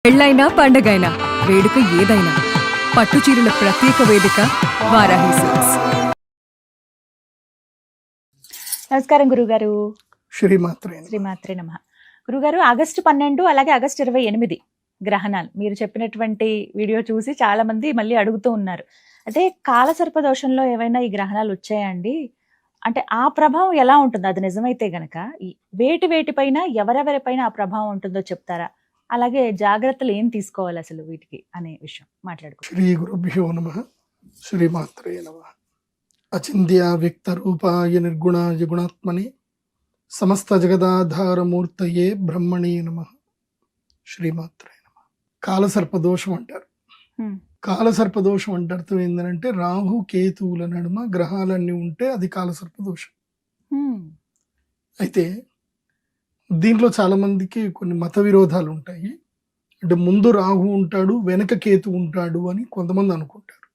పెళ్ళైనా పండగైనా వేడుక ఏదైనా పట్టు చీరల ప్రత్యేక వేదిక వారాహి సిల్క్స్. నమస్కారం గురుగారు. శ్రీమాత్రే నమః. గురుగారు, ఆగస్టు 12 అలాగే ఆగస్టు 28 గ్రహణాలు మీరు చెప్పినటువంటి వీడియో చూసి చాలా మంది మళ్ళీ అడుగుతూ ఉన్నారు. అదే కాలసర్ప దోషంలో ఏవైనా ఈ గ్రహణాలు వచ్చాయండి అంటే ఆ ప్రభావం ఎలా ఉంటుంది? అది నిజమైతే గనక ఈ వేటిపైన ఎవరెవరిపైన ఆ ప్రభావం ఉంటుందో చెప్తారా? అలాగే జాగ్రత్తలు ఏం తీసుకోవాలి అసలు వీటికి అనే విషయం మాట్లాడుకో. శ్రీ గురుభ్యో నమః. శ్రీమాత్రే నమః. అచింత్య వ్యక్త రూపాయ నిర్గుణాయ గుణాత్మని సమస్త జగదాధారమూర్తయే బ్రహ్మణే నమః. శ్రీమాత్రే నమః. కాలసర్పదోషం అంటారు. కాలసర్పదోషం అంటే అర్థం ఏంటంటే రాహు కేతువుల నడుమ గ్రహాలన్నీ ఉంటే అది కాలసర్పదోషం. అయితే దీంట్లో చాలా మందికి కొన్ని మత విరోధాలు ఉంటాయి. అంటే ముందు రాహు ఉంటాడు వెనక కేతు ఉంటాడు అని కొంతమంది అనుకుంటారు.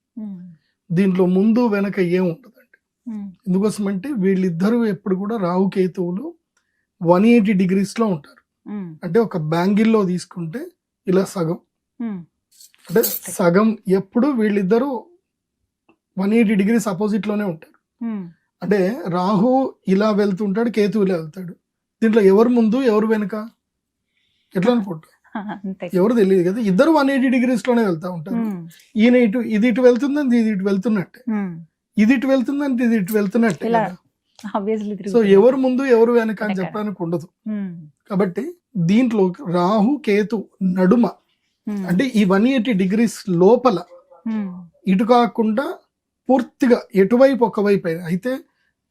దీంట్లో ముందు వెనక ఏం ఉంటుందండి. ఎందుకోసం అంటే వీళ్ళిద్దరూ ఎప్పుడు కూడా రాహు కేతువులు 180 degrees లో ఉంటారు. అంటే ఒక బ్యాంగిల్లో తీసుకుంటే ఇలా సగం, అంటే సగం ఎప్పుడు వీళ్ళిద్దరూ 180 degrees అపోజిట్ లోనే ఉంటారు. అంటే రాహు ఇలా వెళ్తుంటాడు, కేతు ఇలా వెళ్తాడు. దీంట్లో ఎవరు ముందు ఎవరు వెనుక ఎట్లా అనుకుంటారు? ఎవరు తెలియదు కదా. ఇద్దరు 180 degrees లోనే వెళ్తా ఉంటారు. ఈయన ఇది ఇటు వెళ్తుందని ఇది ఇటు వెళ్తున్నట్టే, ఇది ఇటు వెళ్తుందంటే ఇది ఇటు వెళ్తున్నట్టే. సో ఎవరు ముందు ఎవరు వెనక అని చెప్పడానికి ఉండదు. కాబట్టి దీంట్లో రాహు కేతు నడుమ అంటే ఈ 180 degrees లోపల ఇటు కాకుండా పూర్తిగా ఎటువైపు ఒకవైపు అయితే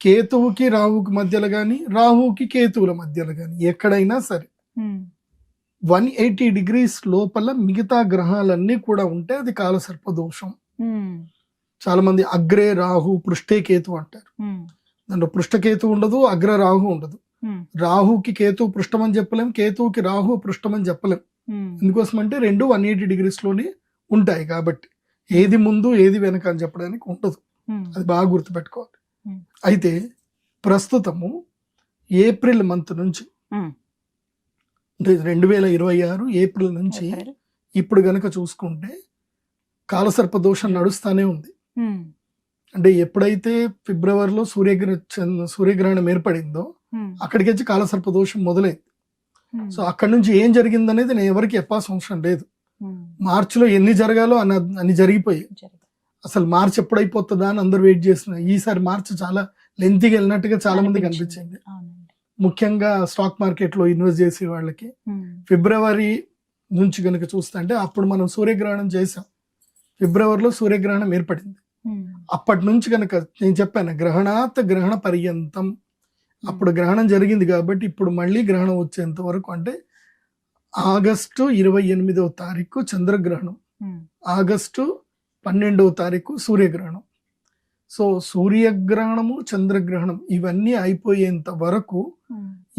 కేతువుకి రాహుకి మధ్యలో గాని రాహుకి కేతువుల మధ్యలో గాని ఎక్కడైనా సరే 180 degrees లోపల మిగతా గ్రహాలన్నీ కూడా ఉంటే అది కాలసర్ప దోషం. చాలా మంది అగ్రే రాహు పృష్ఠే కేతు అంటారు. దాంట్లో పృష్ఠకేతు ఉండదు, అగ్ర రాహు ఉండదు. రాహుకి కేతు పృష్ఠం అని చెప్పలేం, కేతువుకి రాహు పృష్ఠం అని చెప్పలేం. ఎందుకోసం అంటే రెండు 180 degrees లోనే ఉంటాయి. కాబట్టి ఏది ముందు ఏది వెనక అని చెప్పడానికి ఉండదు. అది బాగా గుర్తుపెట్టుకోవాలి. అయితే ప్రస్తుతము ఏప్రిల్ మంత్ నుంచి అంటే 2026 ఏప్రిల్ నుంచి ఇప్పుడు గనక చూసుకుంటే కాలసర్ప దోషం నడుస్తానే ఉంది. అంటే ఎప్పుడైతే ఫిబ్రవరిలో సూర్యగ్రహణం ఏర్పడిందో అక్కడికి వచ్చి కాలసర్ప దోషం మొదలైంది. సో అక్కడి నుంచి ఏం జరిగిందనేది నేను ఎవరికి చెప్పాల్సిన అవసరం లేదు. మార్చిలో ఎన్ని జరగాలో అన్ని జరిగిపోయాయి. అసలు మార్చి ఎప్పుడైపోతుందా అని అందరూ వెయిట్ చేస్తున్నారు. ఈసారి మార్చి చాలా లెంతీగా వెళ్ళినట్టుగా చాలా మందికి అనిపించింది. ముఖ్యంగా స్టాక్ మార్కెట్ లో ఇన్వెస్ట్ చేసే వాళ్ళకి ఫిబ్రవరి నుంచి కనుక చూస్తే అంటే అప్పుడు మనం సూర్యగ్రహణం చేసాం. ఫిబ్రవరిలో సూర్యగ్రహణం ఏర్పడింది. అప్పటి నుంచి కనుక నేను చెప్పాను గ్రహణాత్ గ్రహణ పర్యంతం అప్పుడు గ్రహణం జరిగింది. కాబట్టి ఇప్పుడు మళ్ళీ గ్రహణం వచ్చేంత వరకు అంటే ఆగస్టు 28వ తారీఖు చంద్రగ్రహణం, ఆగస్టు 12వ తారీఖు సూర్యగ్రహణం. సో సూర్యగ్రహణము చంద్రగ్రహణం ఇవన్నీ అయిపోయేంత వరకు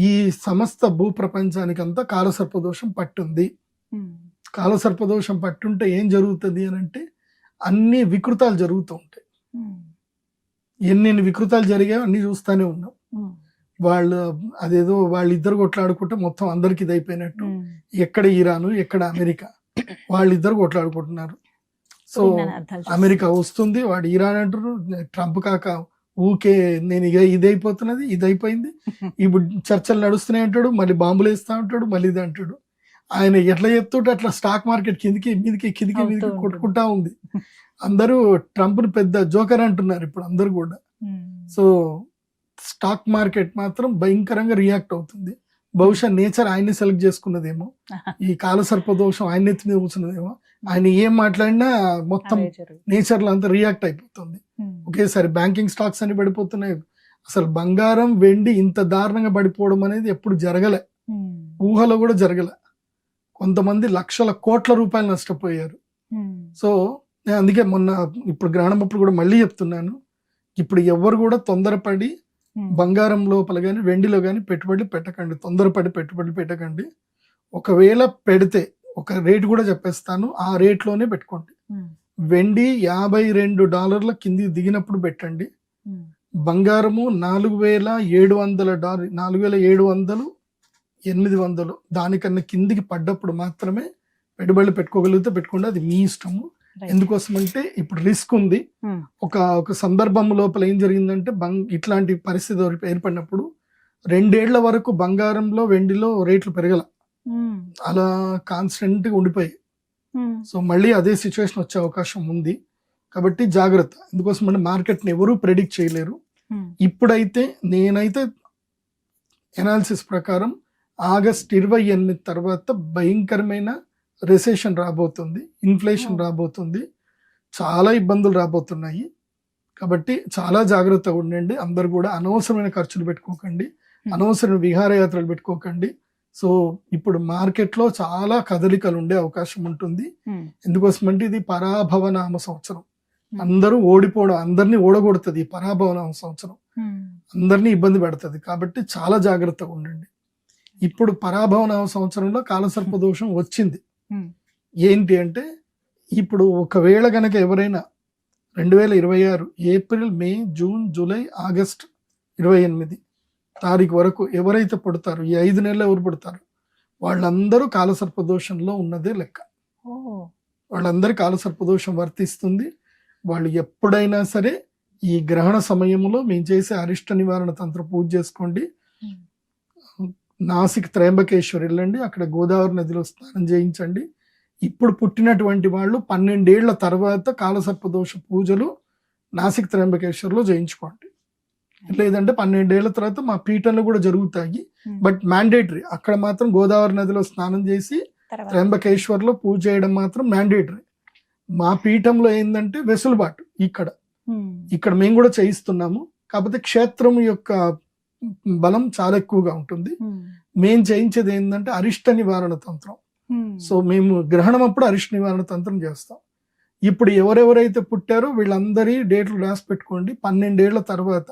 ఈ సమస్త భూప్రపంచానికంతా కాలసర్పదోషం పట్టుంది. కాలసర్పదోషం పట్టుంటే ఏం జరుగుతుంది అని అంటే అన్ని వికృతాలు జరుగుతూ ఉంటాయి. ఎన్ని వికృతాలు జరిగాయో అన్ని చూస్తూనే ఉన్నాం. వాళ్ళు అదేదో వాళ్ళిద్దరు కొట్లాడుకుంటే మొత్తం అందరికి ఇది అయిపోయినట్టు. ఎక్కడ ఇరాను ఎక్కడ అమెరికా వాళ్ళిద్దరు కొట్లాడుకుంటున్నారు. సో అమెరికా వస్తుంది, వాడు ఇరాన్ అంటారు, ట్రంప్ కాక ఊకే నేను ఇక ఇది అయిపోతున్నది ఇది అయిపోయింది ఇప్పుడు చర్చలు నడుస్తున్నాయి అంటాడు, మళ్ళీ బాంబులు వేస్తా ఉంటాడు, మళ్ళీ ఇది అంటాడు. ఆయన ఎట్లా చెప్తుంటే అట్లా స్టాక్ మార్కెట్ కిందికి మీదికి కొట్టుకుంటా ఉంది. అందరూ ట్రంప్ ని పెద్ద జోకర్ అంటున్నారు ఇప్పుడు అందరు కూడా. సో స్టాక్ మార్కెట్ మాత్రం భయంకరంగా రియాక్ట్ అవుతుంది. బహుశా నేచర్ ఆయన్ని సెలెక్ట్ చేసుకున్నదేమో, ఈ కాలసర్ప దోషం ఆయన ఎత్తి మీద కూర్చున్నదేమో. ఆయన ఏం మాట్లాడినా మొత్తం నేచర్ లో అంతా రియాక్ట్ అయిపోతుంది. ఒకేసారి బ్యాంకింగ్ స్టాక్స్ అన్ని పడిపోతున్నాయి. అసలు బంగారం వెండి ఇంత దారుణంగా పడిపోవడం అనేది ఎప్పుడు జరగలే, ఊహలో కూడా జరగలే. కొంతమంది లక్షల కోట్ల రూపాయలు నష్టపోయారు. సో నేను అందుకే మొన్న ఇప్పుడు గ్రహణం అప్పుడు కూడా మళ్ళీ చెప్తున్నాను, ఇప్పుడు ఎవరు కూడా తొందరపడి బంగారం లోపల కానీ వెండిలో కానీ పెట్టుబడి పెట్టకండి. తొందరపడి పెట్టుబడి పెట్టకండి. ఒకవేళ పెడితే ఒక రేటు కూడా చెప్పేస్తాను, ఆ రేట్లోనే పెట్టుకోండి. వెండి $52 కింది దిగినప్పుడు పెట్టండి. బంగారము $4,700 $4,700 800 దానికన్నా కిందికి పడ్డప్పుడు మాత్రమే పెట్టుబడులు పెట్టుకోగలిగితే పెట్టుకోండి, అది మీ ఇష్టము. ఎందుకోసం అంటే ఇప్పుడు రిస్క్ ఉంది. ఒక సందర్భం లోపల ఏం జరిగిందంటే ఇట్లాంటి పరిస్థితి ఏర్పడినప్పుడు 2 ఏళ్ల వరకు బంగారంలో వెండిలో రేట్లు పెరగల, అలా కాన్స్టెంట్ గా ఉండిపోయాయి. సో మళ్ళీ అదే సిచ్యువేషన్ వచ్చే అవకాశం ఉంది. కాబట్టి జాగ్రత్త. ఎందుకోసం అంటే మార్కెట్ని ఎవరూ ప్రెడిక్ట్ చేయలేరు. ఇప్పుడైతే నేనైతే ఎనాలిసిస్ ప్రకారం ఆగస్ట్ 28 తర్వాత భయంకరమైన రిసెషన్ రాబోతుంది, ఇన్ఫ్లేషన్ రాబోతుంది, చాలా ఇబ్బందులు రాబోతున్నాయి. కాబట్టి చాలా జాగ్రత్తగా ఉండండి. అందరు కూడా అనవసరమైన ఖర్చులు పెట్టుకోకండి, అనవసరమైన విహారయాత్రలు పెట్టుకోకండి. సో ఇప్పుడు మార్కెట్లో చాలా కదలికలు ఉండే అవకాశం ఉంటుంది. ఎందుకోసం అంటే ఇది పరాభవనామ సంవత్సరం. అందరూ ఓడిపోవడం, అందరినీ ఓడగొడుతుంది ఈ పరాభవనామ సంవత్సరం, అందరినీ ఇబ్బంది పెడుతుంది. కాబట్టి చాలా జాగ్రత్తగా ఉండండి. ఇప్పుడు పరాభవనామ సంవత్సరంలో కాలసర్ప దోషం వచ్చింది. ఏంటి అంటే ఇప్పుడు ఒకవేళ గనక ఎవరైనా 2026 ఏప్రిల్, మే, జూన్, జూలై, ఆగస్ట్ 28 తారీఖు వరకు ఎవరైతే పుడతారో, ఈ 5 నెలలు ఎవరు పుడతారు వాళ్ళందరూ కాలసర్ప దోషంలో ఉన్నదే లెక్క. వాళ్ళందరి కాలసర్ప దోషం వర్తిస్తుంది. వాళ్ళు ఎప్పుడైనా సరే ఈ గ్రహణ సమయంలో మేము చేసే అరిష్ట నివారణ తంత్ర పూజ చేసుకోండి. నాసిక్ త్రయంబకేశ్వర్ వెళ్ళండి, అక్కడ గోదావరి నదిలో స్నానం చేయించండి. ఇప్పుడు పుట్టినటువంటి వాళ్ళు 12 ఏళ్ల తర్వాత కాలసర్ప దోష పూజలు నాసిక్ త్రయంబకేశ్వర్లో చేయించుకోండి. లేదంటే 12 ఏళ్ల తర్వాత మా పీఠంలో కూడా జరుగుతాయి, బట్ మ్యాండేటరీ. అక్కడ మాత్రం గోదావరి నదిలో స్నానం చేసి త్రయంబకేశ్వర్లో పూజ చేయడం మాత్రం మ్యాండేటరీ. మా పీఠంలో ఏంటంటే వెసులుబాటు, ఇక్కడ మేము కూడా చేయిస్తున్నాము. కాకపోతే క్షేత్రం యొక్క బలం చాలా ఎక్కువగా ఉంటుంది. మేము చేయించేది ఏంటంటే అరిష్ట నివారణ తంత్రం. సో మేము గ్రహణం అప్పుడు అరిష్ట నివారణ తంత్రం చేస్తాం. ఇప్పుడు ఎవరెవరైతే పుట్టారో వీళ్ళందరి డేట్లు రాసి పెట్టుకోండి 12 ఏళ్ల తర్వాత.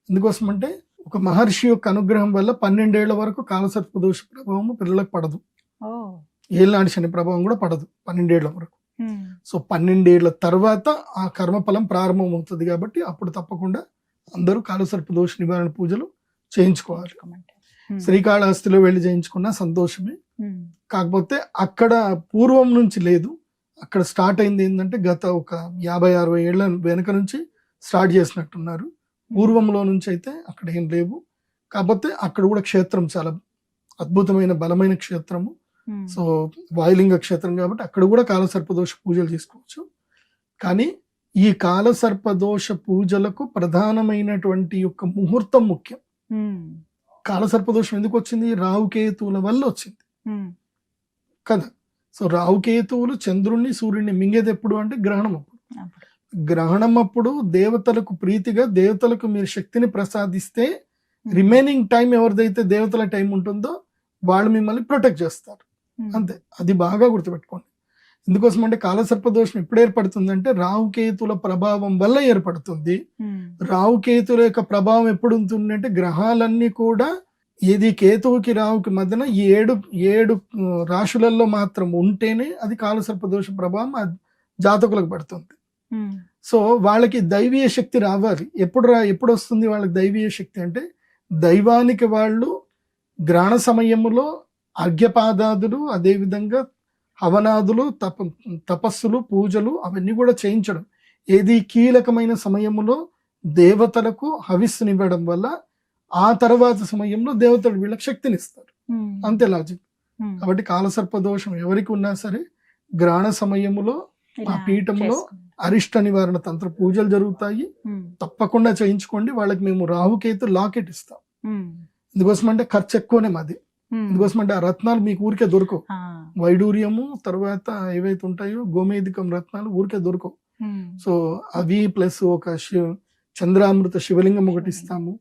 ఎందుకోసం అంటే ఒక మహర్షి యొక్క అనుగ్రహం వల్ల 12 ఏళ్ల వరకు కాలసర్ప దోష ప్రభావం పిల్లలకు పడదు, ఏళ్ళనాటి శని ప్రభావం కూడా పడదు 12 ఏళ్ల వరకు. సో 12 ఏళ్ల తర్వాత ఆ కర్మఫలం ప్రారంభం అవుతుంది. కాబట్టి అప్పుడు తప్పకుండా అందరూ కాలసర్ప దోష నివారణ పూజలు చేయించుకోవాలి. శ్రీకాళహస్తిలో వెళ్ళి చేయించుకున్నా సంతోషమే. కాకపోతే అక్కడ పూర్వం నుంచి లేదు, అక్కడ స్టార్ట్ అయింది ఏంటంటే గత ఒక 50-60 ఏళ్ల వెనక నుంచి స్టార్ట్ చేసినట్టున్నారు. పూర్వంలో నుంచి అయితే అక్కడ ఏం లేవు. కాకపోతే అక్కడ కూడా క్షేత్రం చాలా అద్భుతమైన బలమైన క్షేత్రము. సో వాయులింగ క్షేత్రం కాబట్టి అక్కడ కూడా కాలసర్పదోష పూజలు చేసుకోవచ్చు. కానీ ఈ కాలసర్పదోష పూజలకు ప్రధానమైనటువంటి యొక్క ముహూర్తం ముఖ్యం. కాలసర్పదోషం ఎందుకు వచ్చింది? రావుకేతువుల వల్ల వచ్చింది కదా. సో రావుకేతువులు చంద్రుణ్ణి సూర్యుడిని మింగేది ఎప్పుడు అంటే గ్రహణం అప్పుడు. గ్రహణం అప్పుడు దేవతలకు ప్రీతిగా దేవతలకు మీరు శక్తిని ప్రసాదిస్తే రిమైనింగ్ టైం ఎవరిదైతే దేవతల టైం ఉంటుందో వాళ్ళు మిమ్మల్ని ప్రొటెక్ట్ చేస్తారు. అంతే, అది బాగా గుర్తుపెట్టుకోండి. ఎందుకోసం అంటే కాలసర్పదోషం ఎప్పుడు ఏర్పడుతుందంటే రావుకేతుల ప్రభావం వల్ల ఏర్పడుతుంది. రావుకేతుల యొక్క ప్రభావం ఎప్పుడు ఉంటుంది అంటే గ్రహాలన్నీ కూడా ఏది కేతువుకి రావుకి మధ్యన ఈ 7 రాశులలో మాత్రం ఉంటేనే అది కాలసర్పదోష ప్రభావం జాతకులకు పడుతుంది. సో వాళ్ళకి దైవీయ శక్తి రావాలి. ఎప్పుడు వస్తుంది వాళ్ళకి దైవీయ శక్తి అంటే దైవానికి వాళ్ళు గ్రహణ సమయంలో అర్ఘ్యపాదాదులు, అదేవిధంగా హవనాదులు, తపస్సులు, పూజలు అవన్నీ కూడా చేయించడం, ఏది కీలకమైన సమయంలో దేవతలకు హవిస్సునివ్వడం వల్ల ఆ తర్వాత సమయంలో దేవతలు వీళ్ళకి శక్తినిస్తారు. అంతే లాజిక్. కాబట్టి కాలసర్పదోషం ఎవరికి ఉన్నా సరే గ్రహణ సమయంలో ఆ పీఠంలో అరిష్ట నివారణ తంత్ర పూజలు జరుగుతాయి, తప్పకుండా చేయించుకోండి. వాళ్ళకి మేము రాహుకేతు లాకెట్ ఇస్తాం. ఎందుకోసం అంటే ఖర్చు ఎక్కువనే మాది. ఎందుకోసం అంటే ఆ రత్నాలు మీకు ఊరికే దొరకవు. వైడూర్యము తర్వాత ఏవైతే ఉంటాయో గోమేధికం రత్నాలు ఊరికే దొరకవు. సో అవి ప్లస్ ఒక చంద్రామృత శివలింగం ఒకటి ఇస్తాము.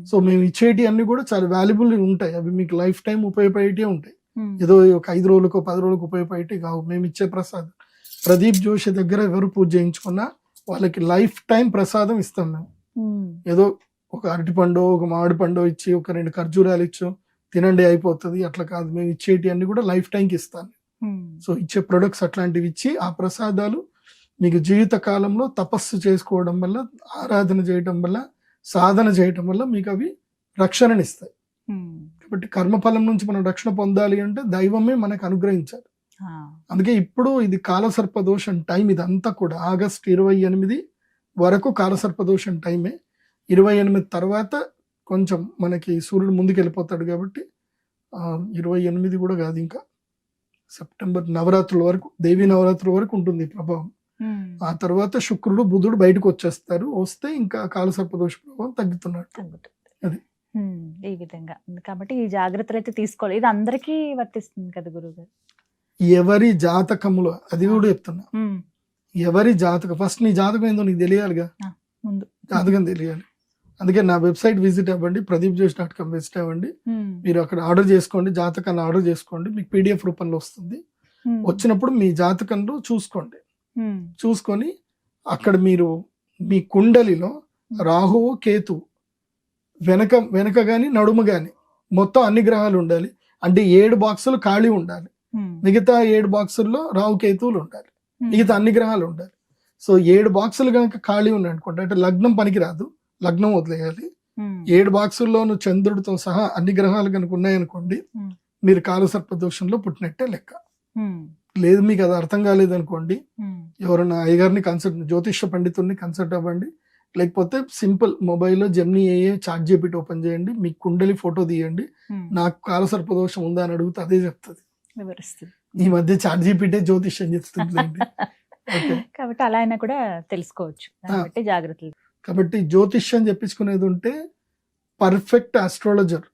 సో మేము ఇచ్చేటి అన్ని కూడా చాలా వాల్యుబుల్ ఉంటాయి. అవి మీకు లైఫ్ టైం ఉపయోగపడేటే ఉంటాయి. ఏదో ఒక 5 రోజులకు 10 రోజులకు ఉపయోగపడేటి కావు. మేము ఇచ్చే ప్రసాదం ప్రదీప్ జోషి దగ్గర ఎవరు పూజ చేయించుకున్నా వాళ్ళకి లైఫ్ టైం ప్రసాదం ఇస్తాం మేము. ఏదో ఒక అరటిపండు ఒక మామిడి పండు ఇచ్చి ఒక 2 ఖర్జూరాలు ఇచ్చు తినండి అయిపోతుంది అట్లా కాదు. మేము ఇచ్చేటి అన్ని కూడా లైఫ్ టైంకి ఇస్తాను. సో ఇచ్చే ప్రొడక్ట్స్ అట్లాంటివి ఇచ్చి ఆ ప్రసాదాలు మీకు జీవిత కాలంలో తపస్సు చేసుకోవడం వల్ల, ఆరాధన చేయటం వల్ల, సాధన చేయటం వల్ల మీకు అవి రక్షణనిస్తాయి. కాబట్టి కర్మఫలం నుంచి మనం రక్షణ పొందాలి అంటే దైవమే మనకు అనుగ్రహించాలి. అందుకే ఇప్పుడు ఇది కాలసర్పదోషం టైం, ఇదంతా కూడా ఆగస్ట్ 28 వరకు కాలసర్పదోషం టైమే. 28 తర్వాత కొంచెం మనకి సూర్యుడు ముందుకు వెళ్ళిపోతాడు కాబట్టి 28 కూడా కాదు, ఇంకా సెప్టెంబర్ నవరాత్రుల వరకు, దేవీ నవరాత్రుల వరకు ఉంటుంది ఈ ప్రభావం. ఆ తర్వాత శుక్రుడు బుధుడు బయటకు వచ్చేస్తారు, వస్తే ఇంకా కాలసర్పదోష ప్రభావం తగ్గుతున్నాడు. అది. ఈ విధంగా కాబట్టి ఈ జాగ్రత్తలు అయితే తీసుకోవాలి. ఇది అందరికీ వర్తిస్తుంది కదా గురువు గారు? ఎవరి జాతకములో, అది కూడా చెప్తున్నా, ఎవరి జాతకం ఫస్ట్ నీ జాతకం ఏందో నీకు తెలియాలిగా, ముందు జాతకం తెలియాలి. అందుకే నా వెబ్సైట్ విజిట్ అవ్వండి, pradeepjoshi.com విజిట్ అవ్వండి. మీరు అక్కడ ఆర్డర్ చేసుకోండి, జాతకాన్ని ఆర్డర్ చేసుకోండి, మీకు PDF రూపంలో వస్తుంది. వచ్చినప్పుడు మీ జాతకంలో చూసుకోండి, చూసుకొని అక్కడ మీరు మీ కుండలిలో రాహువు కేతువు వెనక గాని నడుము గాని మొత్తం అన్ని గ్రహాలు ఉండాలి. అంటే 7 బాక్సులు ఖాళీ ఉండాలి, మిగతా 7 బాక్సుల్లో రాహు కేతువులు ఉండాలి, మిగతా అన్ని గ్రహాలు ఉండాలి. సో 7 బాక్సులు కనుక ఖాళీ ఉన్నాయి అనుకోండి, అంటే లగ్నం పనికిరాదు, లగ్నం వదిలేయాలి. 7 బాక్సుల్లోనూ చంద్రుడితో సహా అన్ని గ్రహాలు కనుక ఉన్నాయనుకోండి, మీరు కాలసర్పదోషంలో పుట్టినట్టే లెక్క. లేదు మీకు అది అర్థం కాలేదు అనుకోండి, ఎవరైనా అయ్యగారిని జ్యోతిష్య పండితుల్ని కన్సల్ట్ అవ్వండి. లేకపోతే సింపుల్ మొబైల్లో Gemini AI chat GPT open చేయండి, మీ కుండలి ఫోటో తీయండి, నాకు కాలసర్పదోషం ఉందా అని అడిగితే అదే చెప్తుంది. ఈ మధ్య చాట్ GPT జ్యోతిష్యం చెప్తుంది. కాబట్టి అలా అయినా కూడా తెలుసుకోవచ్చు, జాగ్రత్తలు. కాబట్టి జ్యోతిష్యం చెప్పించుకునేది ఉంటే పర్ఫెక్ట్ ఆస్ట్రాలజర్,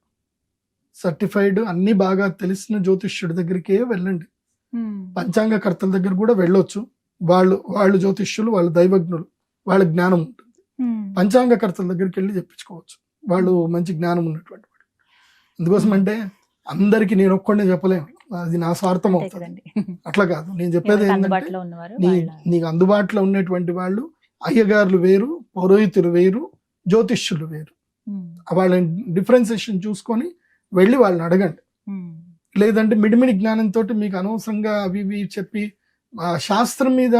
సర్టిఫైడ్, అన్ని బాగా తెలిసిన జ్యోతిష్యుడి దగ్గరికే వెళ్ళండి. పంచాంగకర్తల దగ్గర కూడా వెళ్ళొచ్చు, వాళ్ళు జ్యోతిష్యులు, వాళ్ళు దైవజ్ఞులు, వాళ్ళ జ్ఞానం ఉంటుంది. పంచాంగకర్తల దగ్గరికి వెళ్ళి చెప్పించుకోవచ్చు, వాళ్ళు మంచి జ్ఞానం ఉన్నటువంటి వాడు. ఎందుకోసం అంటే అందరికి నేను ఒక్కడే చెప్పలేను, అది నా స్వార్థం అవుతుంది. అట్లా కాదు, నేను చెప్పేది ఏంటంటే నీకు అందుబాటులో ఉన్నటువంటి వాళ్ళు, అయ్యగారులు వేరు, పౌరోహితులు వేరు, జ్యోతిష్యులు వేరు, వాళ్ళ డిఫరెన్సియేషన్ చూసుకొని వెళ్ళి వాళ్ళని అడగండి. లేదంటే మిడిమిడి జ్ఞానంతో మీకు అనవసరంగా అవి ఇవి చెప్పి శాస్త్రం మీద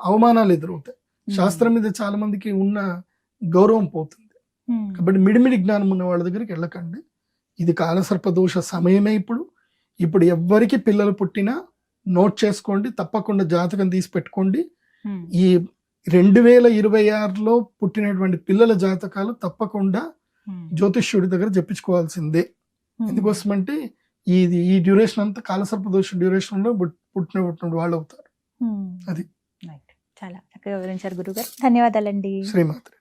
అవమానాలు ఎదురవుతాయి. శాస్త్రం మీద చాలా మందికి ఉన్న గౌరవం పోతుంది. కాబట్టి మిడిమిడి జ్ఞానం ఉన్న వాళ్ళ దగ్గరికి వెళ్ళకండి. ఇది కాలసర్పదోష సమయమే. ఇప్పుడు ఎవ్వరికి పిల్లలు పుట్టినా నోట్ చేసుకోండి, తప్పకుండా జాతకం తీసి పెట్టుకోండి. ఈ 2026లో పుట్టినటువంటి పిల్లల జాతకాలు తప్పకుండా జ్యోతిష్యుడి దగ్గర చెప్పించుకోవాల్సిందే. ఎందుకోసమంటే ఈ డ్యూరేషన్ అంతా కాలసర్పదోష డ్యూరేషన్ లో పుట్టిన వాళ్ళు అవుతారు. అది చాలా చక్కగా వివరించారు గురుగారు, ధన్యవాదాలండి. శ్రీమాత్రి.